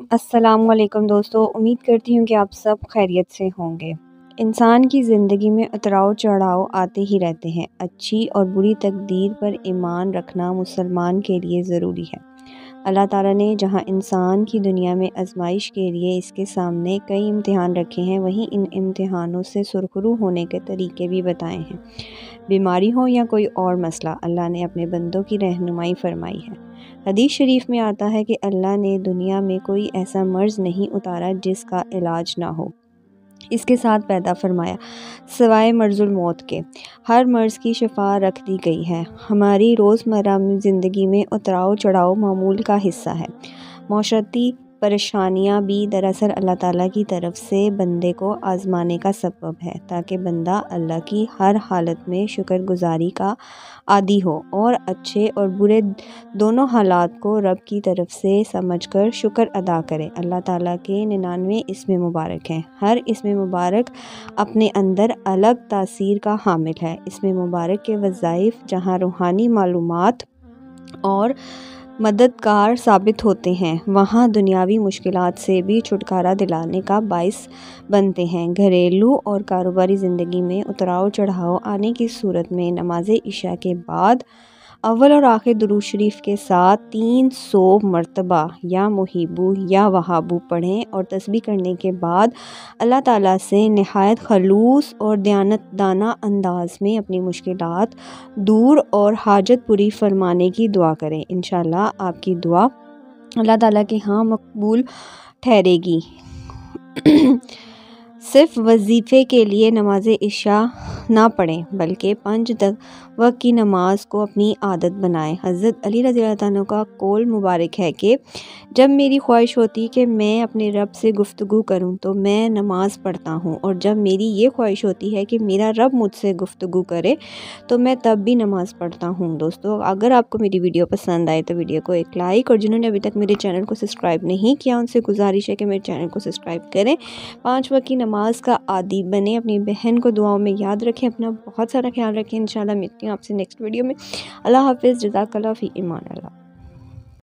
अस्सलामुअलैकुम दोस्तों, उम्मीद करती हूँ कि आप सब खैरियत से होंगे। इंसान की ज़िंदगी में उतराव चढ़ाव आते ही रहते हैं। अच्छी और बुरी तकदीर पर ईमान रखना मुसलमान के लिए ज़रूरी है। अल्लाह ताला ने जहाँ इंसान की दुनिया में आजमाइश के लिए इसके सामने कई इम्तिहान रखे हैं, वहीं इन इम्तिहानों से सुरखरू होने के तरीके भी बताए हैं। बीमारी हो या कोई और मसला, अल्लाह ने अपने बंदों की रहनुमाई फरमाई है। हदीस शरीफ में आता है कि अल्लाह ने दुनिया में कोई ऐसा मर्ज़ नहीं उतारा जिसका इलाज ना हो। इसके साथ पैदा फरमाया, सिवाय मर्ज़ुल मौत के हर मर्ज़ की शिफा रख दी गई है। हमारी रोज़मर्रा ज़िंदगी में उतराव चढ़ाव मामूल का हिस्सा है। मौशरती परेशानियाँ भी दरअसल अल्लाह ताला की तरफ से बंदे को आज़माने का सबब है, ताकि बंदा अल्लाह की हर हालत में शुक्रगुज़ारी का आदी हो और अच्छे और बुरे दोनों हालात को रब की तरफ से समझकर शुक्र अदा करे। अल्लाह ताला के 99 इसमें मुबारक हैं। हर इसमें मुबारक अपने अंदर अलग तासीर का हामिल है। इसमें मुबारक के वज़ाइफ जहाँ रूहानी मालूमात और मददगार साबित होते हैं, वहाँ दुनियावी मुश्किलात से भी छुटकारा दिलाने का बाइस बनते हैं। घरेलू और कारोबारी ज़िंदगी में उतराव चढ़ाव आने की सूरत में नमाज इशा के बाद अव्वल और आखिर दुरूद शरीफ के साथ 300 मरतबा या मुहिबू या वहाबू पढ़ें और तस्बीह करने के बाद अल्लाह ताला से नहायत खलूस और दयानतदाना अंदाज में अपनी मुश्किलात दूर और हाजत पूरी फरमाने की दुआ करें। इंशाअल्लाह आपकी दुआ अल्लाह ताला के यहाँ मकबूल ठहरेगी। सिर्फ वजीफ़े के लिए नमाज इशा ना पढ़ें, बल्कि 5 वक्त की नमाज को अपनी आदत बनाएं। हज़रत अली रज़ी अल्लाह तआला का कौल मुबारक है कि जब मेरी ख्वाहिश होती कि मैं अपने रब से गुफ्तगू करूं तो मैं नमाज़ पढ़ता हूं, और जब मेरी ये ख्वाहिश होती है कि मेरा रब मुझसे गुफ्तगू करे तो मैं तब भी नमाज़ पढ़ता हूं। दोस्तों, अगर आपको मेरी वीडियो पसंद आए तो वीडियो को एक लाइक, और जिन्होंने अभी तक मेरे चैनल को सब्सक्राइब नहीं किया उनसे गुजारिश है कि मेरे चैनल को सब्सक्राइब करें। 5 वक्त की नमाज का आदी बने। अपनी बहन को दुआओं में याद रखें। अपना बहुत सारा ख्याल रखें। इंशाल्लाह मिलती हूँ आपसे नेक्स्ट वीडियो में। अल्लाह हाफ़िज़। जज़ाकल्लाह फ़ी इमान अल्लाह।